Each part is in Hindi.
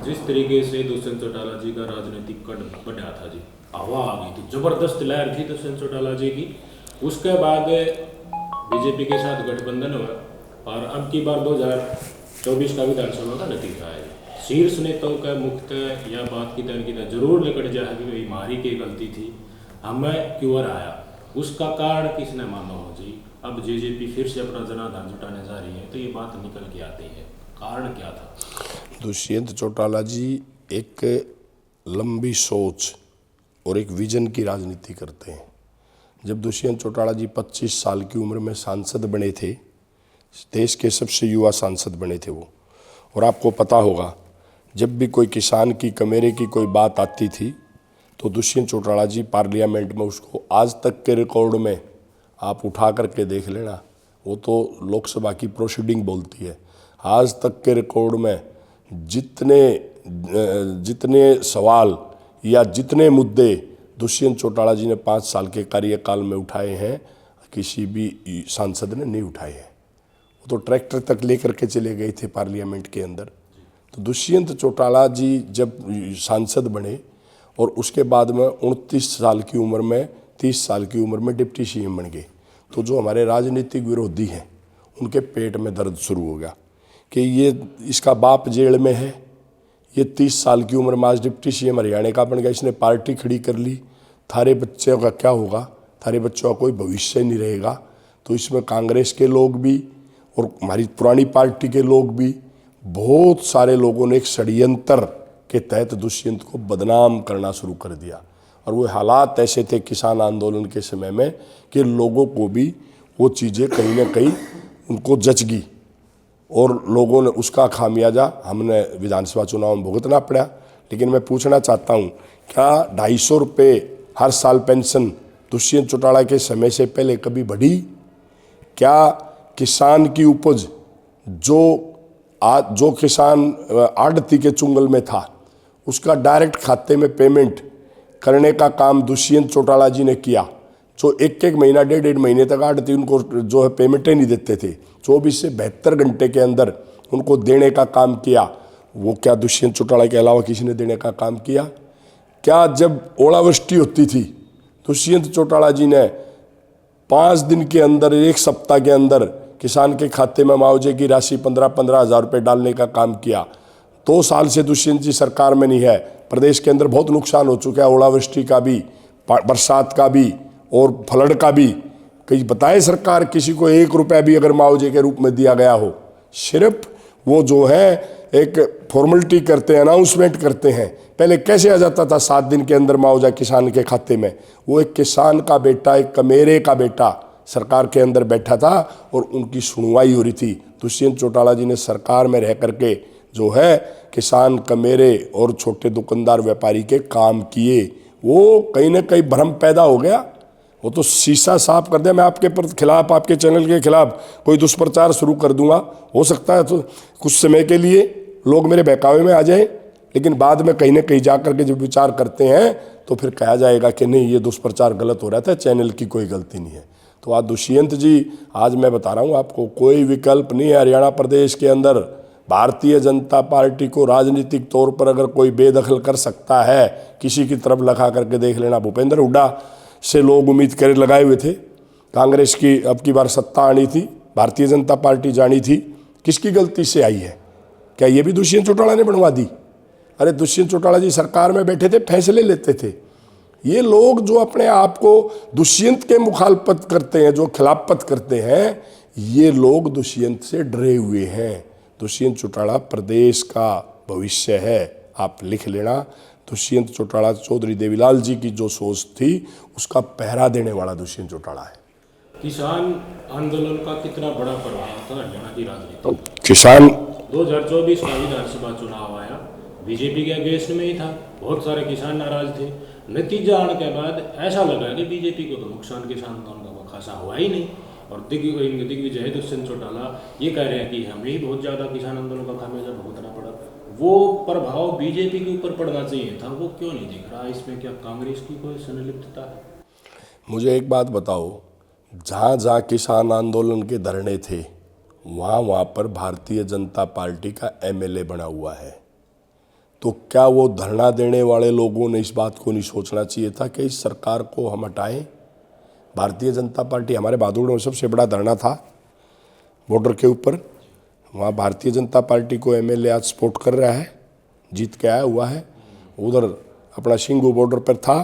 जिस तरीके से दुष्यंत चौटाला जी का राजनीतिक कद बढ़ा था जी, हवा आ गई थी, जबरदस्त लहर थी दुष्यंत चौटाला जी की। उसके बाद बीजेपी के साथ गठबंधन हुआ और अब की बार 2024 का विधानसभा का नतीजा है। शीर्ष नेताओं का मुक्त या बात की तरह जरूर निकट जाए कि भाई हमारी की गलती थी, हमें क्यों आया, उसका कारण किसने माना हो जी। अब जेजेपी फिर से अपना जनाधान जुटाने जा रही है, तो ये बात निकल के आती है, कारण क्या था? दुष्यंत चौटाला जी एक लंबी सोच और एक विजन की राजनीति करते हैं। जब दुष्यंत चौटाला जी 25 साल की उम्र में सांसद बने थे, देश के सबसे युवा सांसद बने थे वो, और आपको पता होगा जब भी कोई किसान की कमेरे की कोई बात आती थी तो दुष्यंत चौटाला जी पार्लियामेंट में उसको आज तक के रिकॉर्ड में आप उठा करके देख लेना, वो तो लोकसभा की प्रोसीडिंग बोलती है, आज तक के रिकॉर्ड में जितने सवाल या जितने मुद्दे दुष्यंत चौटाला जी ने 5 साल के कार्यकाल में उठाए हैं, किसी भी सांसद ने नहीं उठाए हैं। वो तो ट्रैक्टर तक लेकर के चले गए थे पार्लियामेंट के अंदर। तो दुष्यंत चौटाला जी जब सांसद बने और उसके बाद में 29 साल की उम्र में 30 साल की उम्र में डिप्टी सीएम बन गए, तो जो हमारे राजनीतिक विरोधी हैं उनके पेट में दर्द शुरू हो गया कि ये इसका बाप जेल में है, ये 30 साल की उम्र में आज डिप्टी सीएम हरियाणा का बन गया, इसने पार्टी खड़ी कर ली, थारे बच्चों का क्या होगा, थारे बच्चों का कोई भविष्य नहीं रहेगा। तो इसमें कांग्रेस के लोग भी और हमारी पुरानी पार्टी के लोग भी, बहुत सारे लोगों ने एक षड्यंत्र के तहत दुष्यंत को बदनाम करना शुरू कर दिया। और वो हालात ऐसे थे किसान आंदोलन के समय में कि लोगों को भी वो चीज़ें कहीं ना कहीं उनको जच गई और लोगों ने उसका खामियाजा हमने विधानसभा चुनाव में भुगतना पड़ा। लेकिन मैं पूछना चाहता हूँ, क्या 250 रुपये हर साल पेंशन दुष्यंत चौटाला के समय से पहले कभी बढ़ी? क्या किसान की उपज जो किसान आड़ती के चुंगल में था उसका डायरेक्ट खाते में पेमेंट करने का काम दुष्यंत चौटाला जी ने किया, जो एक महीना 1.5 महीने तक आड़ती उनको जो है पेमेंटें नहीं देते थे, 24 से 72 घंटे के अंदर उनको देने का काम किया। वो क्या दुष्यंत चौटाला के अलावा किसी ने देने का काम किया? क्या जब ओलावृष्टि होती थी दुष्यंत चौटाला जी ने 5 दिन के अंदर, 1 सप्ताह के अंदर किसान के खाते में मुआवजे की राशि 15-15 हज़ार रुपये डालने का काम किया। 2 साल से दुष्यंत जी सरकार में नहीं है, प्रदेश के अंदर बहुत नुकसान हो चुका है, ओलावृष्टि का भी, बरसात का भी और फ्लड का भी। कहीं बताए सरकार किसी को 1 रुपया भी अगर मुआवजे के रूप में दिया गया हो? सिर्फ वो जो है एक फॉर्मेलिटी करते हैं, अनाउंसमेंट करते हैं। पहले कैसे आ जाता था 7 दिन के अंदर मुआवजा किसान के खाते में? वो एक किसान का बेटा, एक कमेरे का बेटा सरकार के अंदर बैठा था और उनकी सुनवाई हो रही थी। दुष्यंत चौटाला जी ने सरकार में रह करके जो है किसान, कमेरे और छोटे दुकानदार व्यापारी के काम किए। वो कहीं ना कहीं भ्रम पैदा हो गया, वो तो शीशा साफ कर दिया। मैं आपके खिलाफ, आपके चैनल के खिलाफ कोई दुष्प्रचार शुरू कर दूंगा, हो सकता है तो कुछ समय के लिए लोग मेरे बहकावे में आ जाएं, लेकिन बाद में कहीं ना कहीं जा करके जब विचार करते हैं तो फिर कहा जाएगा कि नहीं, ये दुष्प्रचार गलत हो रहा था, चैनल की कोई गलती नहीं है। तो आज दुष्यंत जी, आज मैं बता रहा हूँ आपको, कोई विकल्प नहीं है हरियाणा प्रदेश के अंदर। भारतीय जनता पार्टी को राजनीतिक तौर पर अगर कोई बेदखल कर सकता है, किसी की तरफ लगा करके देख लेना। भूपेंद्र हुड्डा से लोग उम्मीद कर लगाए हुए थे, कांग्रेस की अब की बार सत्ता आनी थी, भारतीय जनता पार्टी जानी थी, किसकी गलती से आई है? क्या ये भी दुष्यंत चौटाला ने बनवा दी? अरे दुष्यंत चौटाला जी सरकार में बैठे थे, फैसले लेते थे। ये लोग जो अपने आप को दुष्यंत के मुखालफत करते हैं, जो खिलाफत करते हैं, ये लोग दुष्यंत से डरे हुए हैं। दुष्यंत चौटाला प्रदेश का भविष्य है, आप लिख लेना। दुष्यंत चौटाला, चौधरी देवीलाल जी की जो सोच थी उसका पहरा देने वाला दुष्यंत चौटाला है। किसान आंदोलन का कितना बड़ा प्रभाव था हरियाणा की राजनीति? किसान 2024 का विधानसभा चुनाव आया, बीजेपी के अगेंस्ट में ही था, बहुत सारे किसान नाराज थे। नतीजा आने के बाद ऐसा लगा कि बीजेपी को तो नुकसान किसान आंदोलन का खासा हुआ ही नहीं, और दिग्विजय दुष्यंत चौटाला ये कह रहे हैं कि हमें ही बहुत ज़्यादा किसान आंदोलन का खामियाजा भुगतना पड़ा। वो प्रभाव बीजेपी के ऊपर पड़ना चाहिए था, वो क्यों नहीं दिख रहा? इसमें क्या कांग्रेस की कोई संलिप्तता है? मुझे एक बात बताओ, जहाँ जहाँ किसान आंदोलन के धरने थे वहाँ पर भारतीय जनता पार्टी का एमएलए बना हुआ है। तो क्या वो धरना देने वाले लोगों ने इस बात को नहीं सोचना चाहिए था कि इस सरकार को हम हटाएं? भारतीय जनता पार्टी, हमारे भादुड़ में सबसे बड़ा धरना था बॉर्डर के ऊपर, वहाँ भारतीय जनता पार्टी को एमएलए आज सपोर्ट कर रहा है, जीत के आया हुआ है। उधर अपना सिंगू बॉर्डर पर था,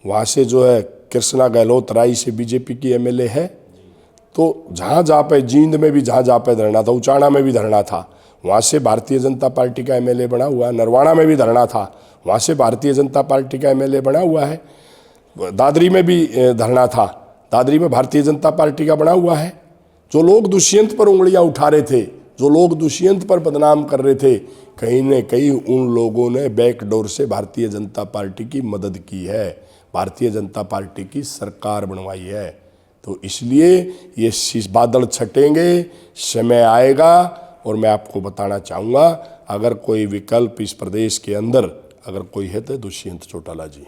वहाँ से जो है कृष्णा गहलोत राई से बीजेपी की एमएलए है। तो जहाँ पे जींद में भी जहाँ पे धरना था, उचाना में भी धरना था, वहाँ से भारतीय जनता पार्टी का एमएलए बना हुआ है। नरवाना में भी धरना था, वहाँ से भारतीय जनता पार्टी का एमएलए बना हुआ है। दादरी में भी धरना था, दादरी में भारतीय जनता पार्टी का बना हुआ है। जो लोग दुष्यंत पर उंगलियां उठा रहे थे, जो लोग दुष्यंत पर बदनाम कर रहे थे, कहीं न कहीं उन लोगों ने बैकडोर से भारतीय जनता पार्टी की मदद की है, भारतीय जनता पार्टी की सरकार बनवाई है। तो इसलिए ये बादल छटेंगे, समय आएगा। और मैं आपको बताना चाहूँगा, अगर कोई विकल्प इस प्रदेश के अंदर अगर कोई है तो दुष्यंत चौटाला जी हैं।